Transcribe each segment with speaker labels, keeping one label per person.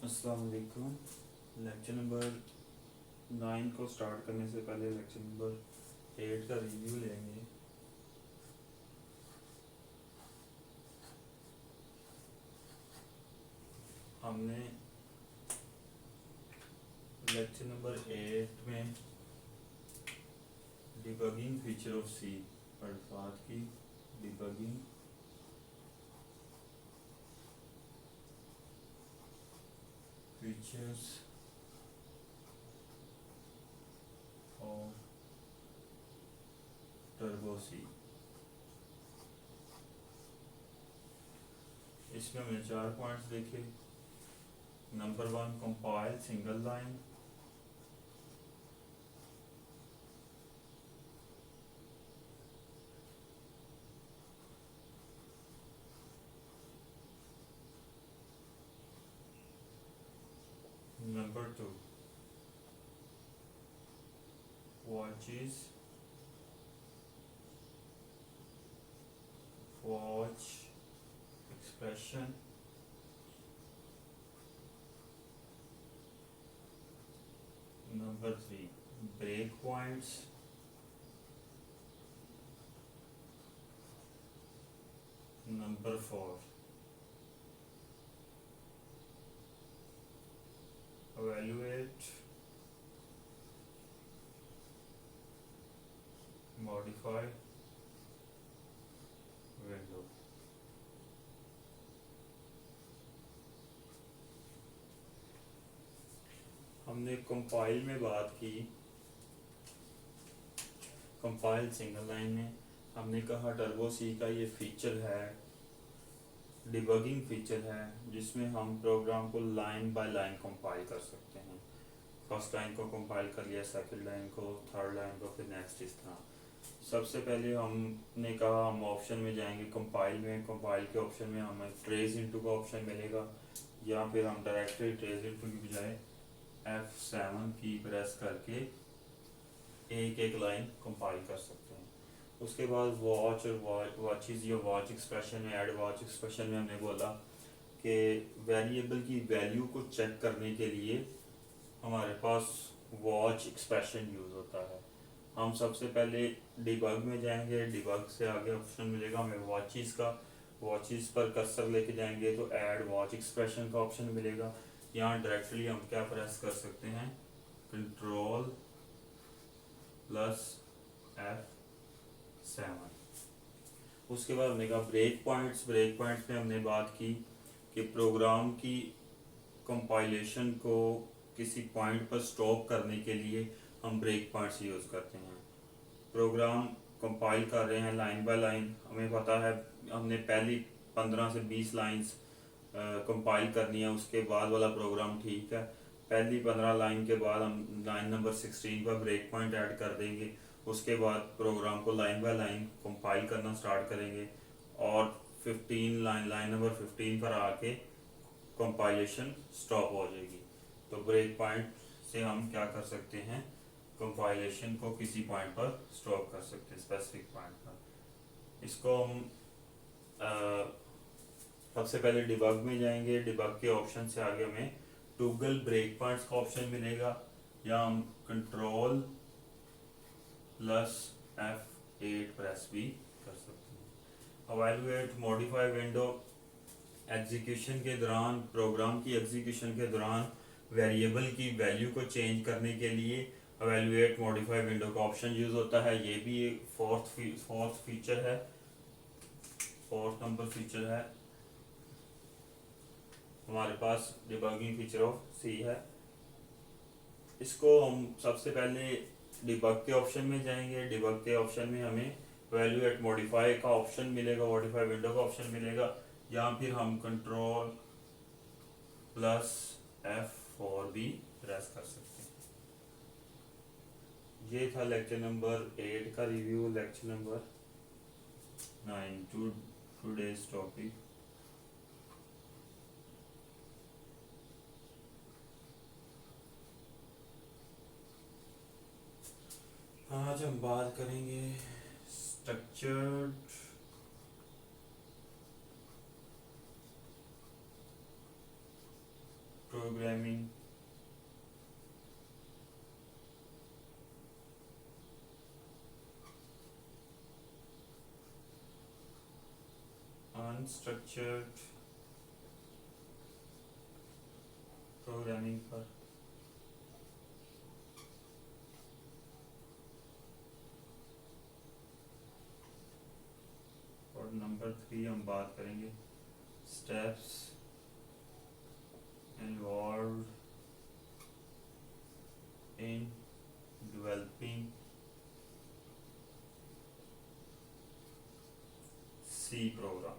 Speaker 1: अस्सलाम वालेकुम। Lecture number 9 को स्टार्ट करने से पहले लेक्चर नंबर 8 का रिव्यू लेंगे। हमने लेक्चर नंबर 8 में डिबगिंग फीचर ऑफ सी पर बात की। डिबगिंग फीचर्स ऑफ टर्बो सी। इसमें हमने 4 पॉइंट्स देखे। Number 1, compile single line. Number 2, watches watch expression. Number 3, breakpoints. Number 4, evaluate, modify window. हमने कंपाइल में बात की। कंपाइल सिंगल लाइन में हमने कहा टर्बो सी का ये फीचर है, डिबगिंग फीचर है, जिसमें हम प्रोग्राम को लाइन बाय लाइन कंपाइल कर सकते हैं। फर्स्ट लाइन को कंपाइल कर लिया, सेकंड लाइन को, थर्ड लाइन को, फिर नेक्स्ट, इस तरह। सबसे पहले हमने कहा हम ऑप्शन में जाएंगे कंपाइल में। कंपाइल के ऑप्शन में हमें ट्रेस इनटू का ऑप्शन मिलेगा, या फिर हम डायरेक्टली ट्रेस इनटू की बजाय F7 की प्रेस करके एक एक लाइन कंपाइल कर सकते हैं। उसके बाद वॉच और वॉचेस या वॉच एक्सप्रेशन में, ऐड वॉच एक्सप्रेशन में हमने बोला कि वेरिएबल की वैल्यू को चेक करने के लिए हमारे पास वॉच एक्सप्रेशन यूज़ होता है। हम सबसे पहले डिबग में जाएंगे। डिबग से आगे ऑप्शन मिलेगा हमें वॉचेस का। वॉचेस पर कर्सर लेके जाएंगे तो ऐड वॉच एक्सप्रेशन का ऑप्शन मिलेगा। यहाँ डायरेक्टली हम क्या प्रेस कर सकते हैं, कंट्रोल प्लस F7। उसके बाद हमने कहा ब्रेक पॉइंट्स। ब्रेक पॉइंट्स में हमने बात की कि प्रोग्राम की कंपाइलेशन को किसी पॉइंट पर स्टॉप करने के लिए हम ब्रेक पॉइंट्स यूज़ करते हैं। प्रोग्राम कंपाइल कर रहे हैं लाइन बाय लाइन, हमें पता है हमने पहली 15 से 20 लाइंस कंपाइल करनी है, उसके बाद वाला प्रोग्राम ठीक है। पहली 15 लाइन के बाद हम लाइन नंबर 16 पर ब्रेक पॉइंट ऐड कर देंगे। उसके बाद प्रोग्राम को लाइन बाय लाइन कंपाइल करना स्टार्ट करेंगे और 15 लाइन नंबर 15 पर आके कंपाइलेशन स्टॉप हो जाएगी। तो ब्रेक पॉइंट से हम क्या कर सकते हैं, कंपाइलेशन को किसी पॉइंट पर स्टॉप कर सकते हैं, स्पेसिफिक पॉइंट पर। इसको हम सबसे पहले डिबग में जाएंगे। डिबग के ऑप्शन से आगे हमें टॉगल ब्रेक पॉइंट्स का ऑप्शन मिलेगा, या हम कंट्रोल प्लस F8 प्रेस भी कर सकते हैं। इवैल्यूएट मॉडिफाई विंडो, एग्जीक्यूशन के दौरान, प्रोग्राम की एग्जीक्यूशन के दौरान वेरिएबल की वैल्यू को चेंज करने के लिए इवैल्यूएट मॉडिफाई विंडो का ऑप्शन यूज होता है। ये भी एक फोर्थ फीचर है, फोर्थ नंबर फीचर है हमारे पास डिबगिंग फीचर ऑफ सी है। इसको हम सबसे पहले डिबग के ऑप्शन में जाएंगे। डिबग के ऑप्शन में हमें इवैल्यूएट मॉडिफाई का ऑप्शन मिलेगा, मॉडिफाई विंडो का ऑप्शन मिलेगा, या फिर हम कंट्रोल प्लस F4 भी प्रेस कर सकते हैं। ये था लेक्चर नंबर 8 का review. Lecture number 9 today's topic. आज हम बात करेंगे structured program programming, unstructured programming पर और नंबर 3 हम बात करेंगे steps involve in developing C program.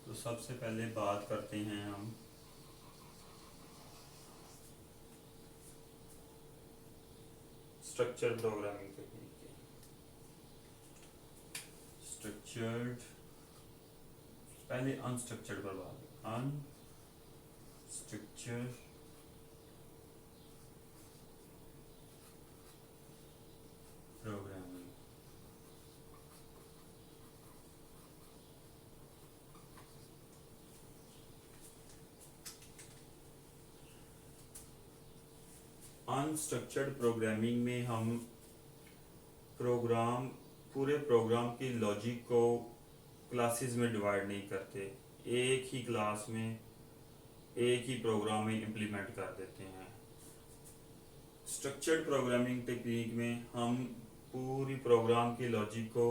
Speaker 1: तो सबसे पहले बात करते हैं हम स्ट्रक्चर प्रोग्रामिंग टेक्निक की। स्ट्रक्चर्ड, पहले अनस्ट्रक्चर्ड पर बात, अनस्ट्रक्चर्ड प्रोग्रामिंग। अनस्ट्रक्चर्ड प्रोग्रामिंग में हम पूरे प्रोग्राम की लॉजिक को क्लासेस में डिवाइड नहीं करते, एक ही क्लास में एक ही प्रोग्राम में इम्प्लीमेंट कर देते हैं। स्ट्रक्चर्ड प्रोग्रामिंग टेक्निक में हम पूरी प्रोग्राम की लॉजिक को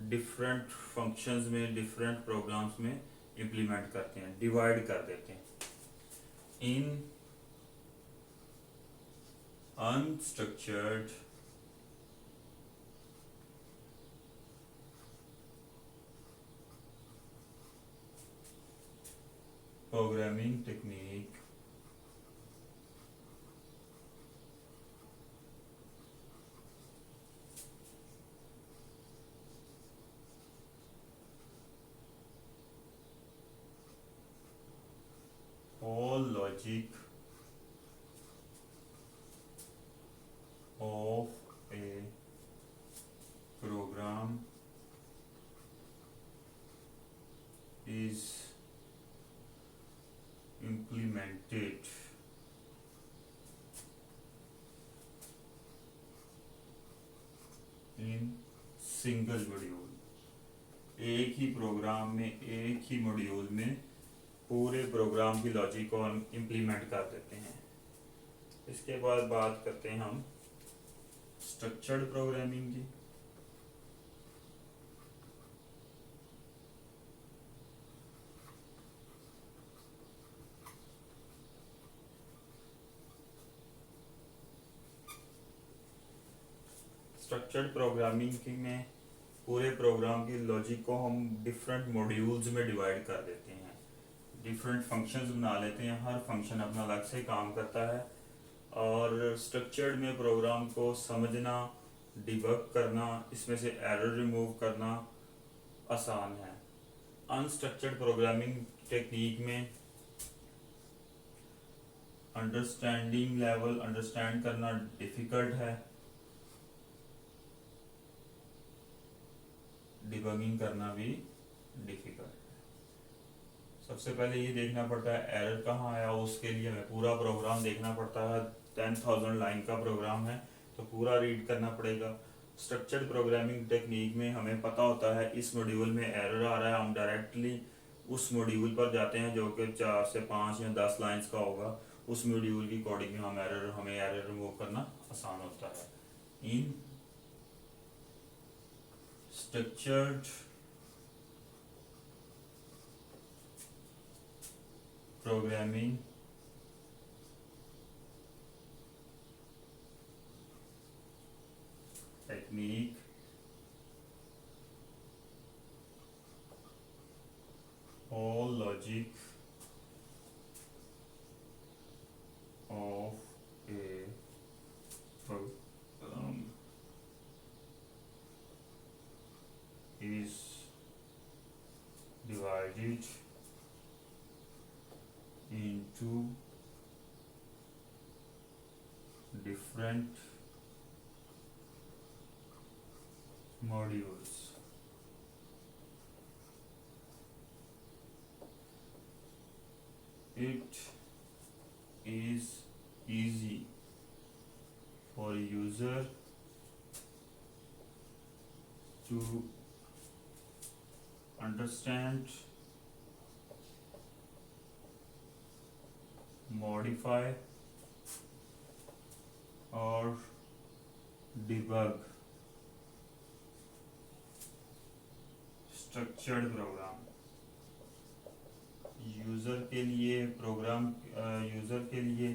Speaker 1: डिफरेंट फंक्शंस में, डिफरेंट प्रोग्राम्स में इम्प्लीमेंट करते हैं, डिवाइड कर देते हैं। इन unstructured programming technique, all logic of a program is implemented in single module. एक ही प्रोग्राम में, एक ही मॉड्यूल में पूरे प्रोग्राम की लॉजिक को हम इम्प्लीमेंट कर देते हैं। इसके बाद बात करते हैं हम स्ट्रक्चर्ड प्रोग्रामिंग की। स्ट्रक्चर्ड प्रोग्रामिंग में पूरे प्रोग्राम की लॉजिक को हम डिफरेंट मॉड्यूल्स में डिवाइड कर देते हैं, डिफरेंट फंक्शंस बना लेते हैं, हर फंक्शन अपना अलग से काम करता है। और स्ट्रक्चर्ड में प्रोग्राम को समझना, डिबग करना, इसमें से एरर रिमूव करना आसान है। अनस्ट्रक्चर्ड प्रोग्रामिंग टेक्निक में अंडरस्टैंडिंग लेवल, अंडरस्टैंड करना डिफ़िकल्ट है, डिबगिंग करना भी डिफ़िकल्ट है। सबसे पहले ये देखना पड़ता है एरर कहाँ आया, उसके लिए हमें पूरा प्रोग्राम देखना पड़ता है। 10,000 लाइन का प्रोग्राम है तो पूरा रीड करना पड़ेगा। स्ट्रक्चर्ड प्रोग्रामिंग टेक्निक में हमें पता होता है इस मॉड्यूल में एरर आ रहा है, हम डायरेक्टली उस मॉड्यूल पर जाते हैं जो कि 4 से 5 या 10 लाइंस का होगा। उस मॉड्यूल की कोडिंग में हमें एरर रिमूव करना आसान होता है। In structured programming technique, all logic of a program is divided into different modules it is easy for user to understand, modify और debug स्ट्रक्चर्ड प्रोग्राम। यूज़र के लिए प्रोग्राम, यूज़र के लिए,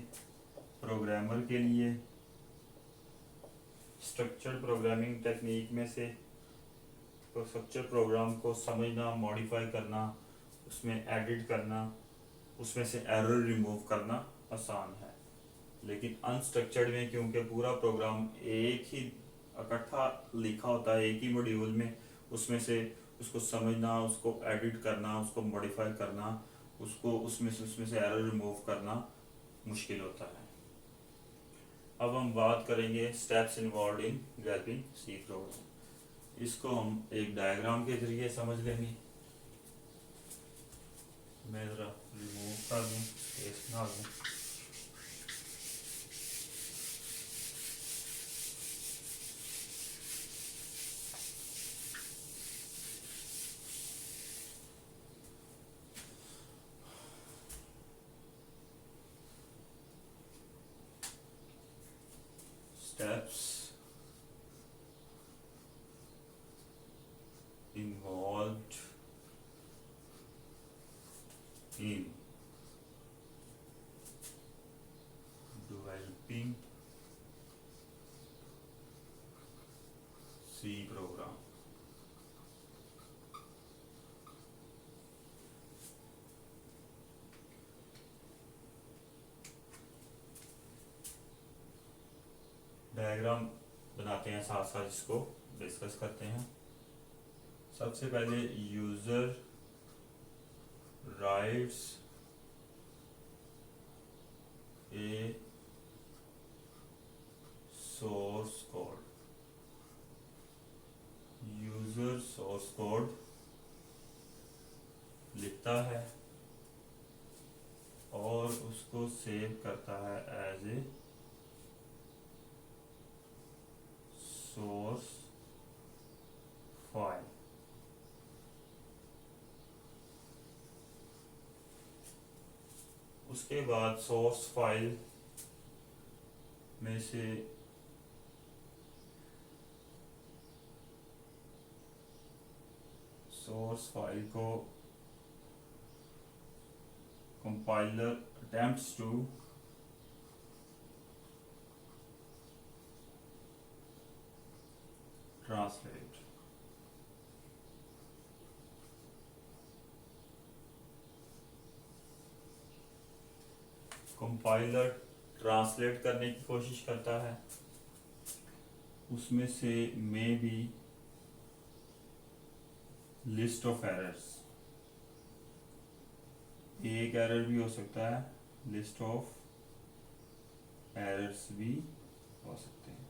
Speaker 1: प्रोग्रामर के लिए स्ट्रक्चर्ड प्रोग्रामिंग टेक्निक में से structure programme को समझना, मॉडिफाई करना, उसमें एडिट करना, उसमें से एरर रिमूव करना आसान है। लेकिन अनस्ट्रक्चर्ड में क्योंकि पूरा प्रोग्राम एक ही इकट्ठा लिखा होता है एक ही मॉड्यूल में, उसमें से उसको समझना, उसको एडिट करना, उसको मॉडिफाई करना, उसको उसमें से एरर रिमूव करना मुश्किल होता है। अब हम बात करेंगे steps involve in developing C program. इसको हम एक डायग्राम के जरिए समझ लेंगे। मैं ज़रा रिमूव कर दूँ, पेस्ट ना दूँ। Steps involved in developing C program। Diagram बनाते हैं, साथ साथ इसको डिस्कस करते हैं। सबसे पहले user writes a source code. User source code लिखता है और उसको सेव करता है एज ए सोर्स फाइल। उसके बाद सोर्स फाइल में से सोर्स फाइल को compiler attempts to translate. Compiler translate करने की कोशिश करता है, उसमें से may be list of errors, एक एरर भी हो सकता है, लिस्ट ऑफ एरर्स भी हो सकते हैं।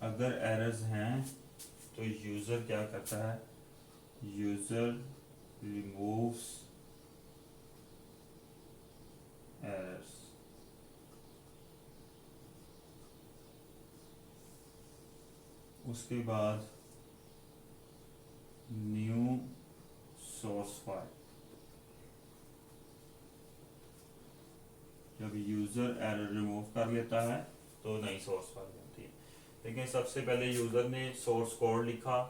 Speaker 1: अगर एरर्स हैं तो यूज़र क्या करता है, यूज़र रिमूव्स एरर्स। उसके बाद न्यू सोर्स फाइल। जब यूज़र एरर रिमूव कर लेता है तो नई सोर्स फाइल बनती है। लेकिन सबसे पहले यूज़र ने सोर्स कोड लिखा,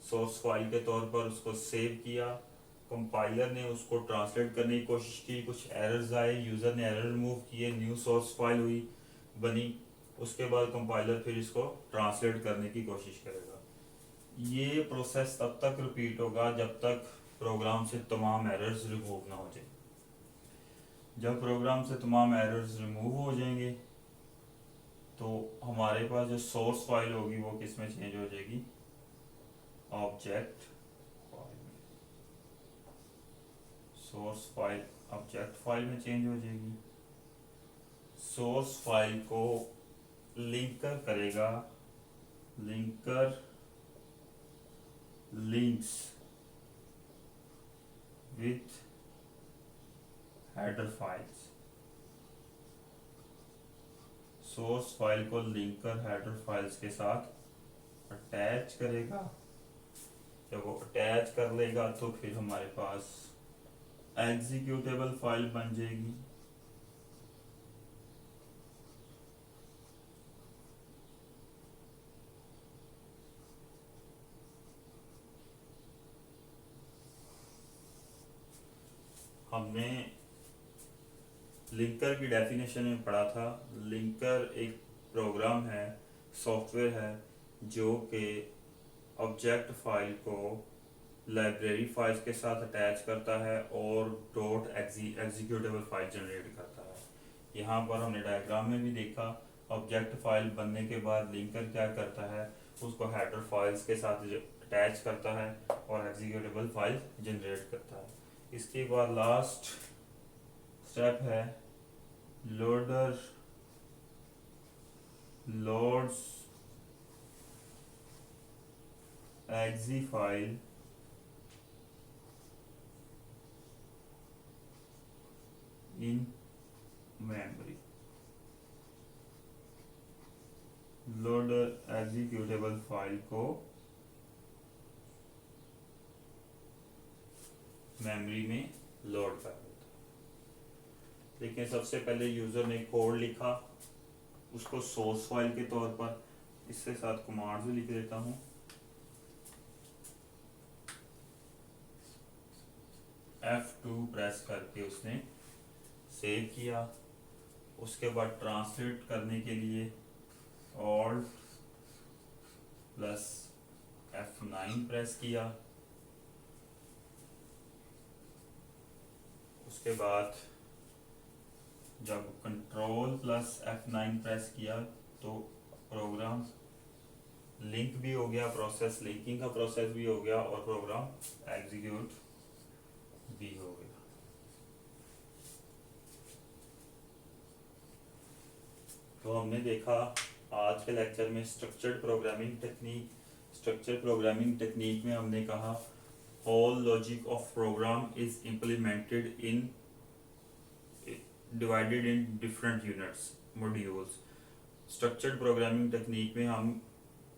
Speaker 1: सोर्स फाइल के तौर पर उसको सेव किया, कंपाइलर ने उसको ट्रांसलेट करने की कोशिश की, कुछ एरर्स आए, यूज़र ने एरर रिमूव किए, न्यू सोर्स फाइल हुई, बनी। उसके बाद कंपाइलर फिर इसको ट्रांसलेट करने की कोशिश करेगा। ये प्रोसेस तब तक रिपीट होगा जब तक प्रोग्राम से तमाम एरर्स रिमूव ना हो जाए। जब प्रोग्राम से तमाम एरर्स रिमूव हो जाएंगे तो हमारे पास जो सोर्स फाइल होगी वो किस में चेंज हो जाएगी, ऑब्जेक्ट फाइल में। सोर्स फाइल ऑब्जेक्ट फाइल में चेंज हो जाएगी। सोर्स फाइल को लिंकर करेगा, linker links with header files. Source file को लिंकर हेडर फाइल्स के साथ अटैच करेगा। जब वो अटैच कर लेगा तो फिर हमारे पास एग्जीक्यूटेबल फाइल बन जाएगी। हमने लिंकर की डेफिनेशन में पढ़ा था, लिंकर एक प्रोग्राम है, सॉफ्टवेयर है जो कि ऑब्जेक्ट फाइल को लाइब्रेरी फाइल्स के साथ अटैच करता है और डॉट एग्जीक्यूटेबल फाइल जनरेट करता है। यहाँ पर हमने डायग्राम में भी देखा, ऑब्जेक्ट फाइल बनने के बाद लिंकर क्या करता है, उसको हेडर फाइल्स के साथ अटैच करता है और एग्जीक्यूटेबल फाइल जनरेट करता है। इसके बाद लास्ट स्टेप है loader loads exe file in memory. Loader executable file को मेमोरी में लोड कर देता है। लेकिन सबसे पहले यूजर ने कोड लिखा, उसको सोर्स फाइल के तौर पर इसके साथ कमांड भी लिख देता हूँ। F2 प्रेस करके उसने सेव किया। उसके बाद ट्रांसलेट करने के लिए Alt प्लस F9 प्रेस किया। उसके बाद जब कंट्रोल प्लस F9 प्रेस किया तो प्रोग्राम लिंक भी हो गया, प्रोसेस लिंकिंग का प्रोसेस भी हो गया और प्रोग्राम एग्जीक्यूट भी हो गया। तो हमने देखा आज के लेक्चर में structured programming technique. Structured programming technique में हमने कहा all logic of program is implemented in divided in different units modules। Structured programming technique में हम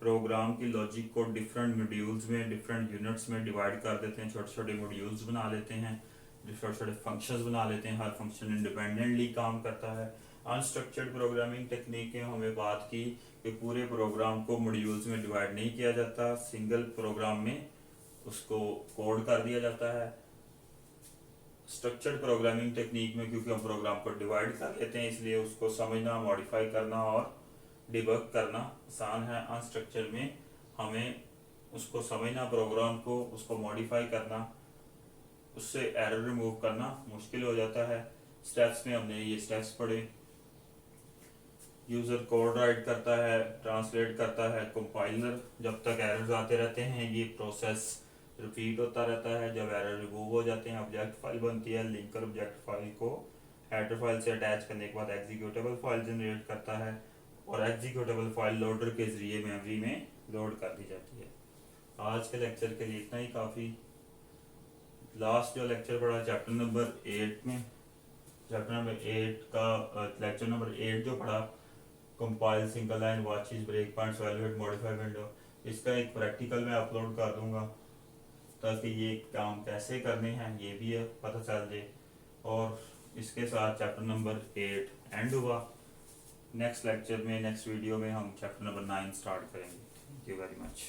Speaker 1: प्रोग्राम की लॉजिक को डिफरेंट मॉड्यूल्स में, डिफरेंट यूनिट्स में डिवाइड कर देते हैं, छोटे छोटे मॉड्यूल्स बना लेते हैं, छोटे छोटे फंक्शंस बना लेते हैं, हर फंक्शन इंडिपेंडेंटली काम करता है। अनस्ट्रक्चर्ड प्रोग्रामिंग टेक्निक में हमें बात की कि पूरे प्रोग्राम को मॉड्यूल्स में डिवाइड नहीं किया जाता, सिंगल प्रोग्राम में उसको कोड कर दिया जाता है। स्ट्रक्चर्ड प्रोग्रामिंग टेक्निक में क्योंकि हम प्रोग्राम को डिवाइड कर लेते हैं इसलिए उसको समझना, मॉडिफाई करना और डिबग करना आसान है। अनस्ट्रक्चर्ड में हमें उसको समझना, प्रोग्राम को उसको मॉडिफाई करना, उससे एरर रिमूव करना मुश्किल हो जाता है। स्टेप्स में हमने ये स्टेप्स पढ़े। यूज़र कोड राइट करता है, ट्रांसलेट करता है, कंपाइलर जब तक एरर्स आते रहते हैं ये प्रोसेस रिपीट होता रहता है। जब एरर रिमूव हो जाते हैं ऑब्जेक्ट फाइल बनती है। लिंकर ऑब्जेक्ट फाइल को हेडर फाइल से अटैच करने के बाद एग्जीक्यूटेबल फाइल जनरेट करता है और एग्जीक्यूटेबल फाइल लोडर के जरिए मेमोरी में लोड कर दी जाती है। आज के लेक्चर के लिए इतना ही काफ़ी। लास्ट जो लेक्चर पढ़ा चैप्टर नंबर 8 में, चैप्टर नंबर 8 का लेक्चर नंबर 8 जो पढ़ा compile single line watches break points evaluate modify window, इसका एक प्रैक्टिकल मैं अपलोड कर दूंगा ताकि ये काम कैसे करने हैं ये भी पता चल जाए। और इसके साथ चैप्टर नंबर 8 एंड हुआ। नेक्स्ट लेक्चर में, नेक्स्ट वीडियो में हम चैप्टर नंबर 9 स्टार्ट करेंगे। Thank you very much.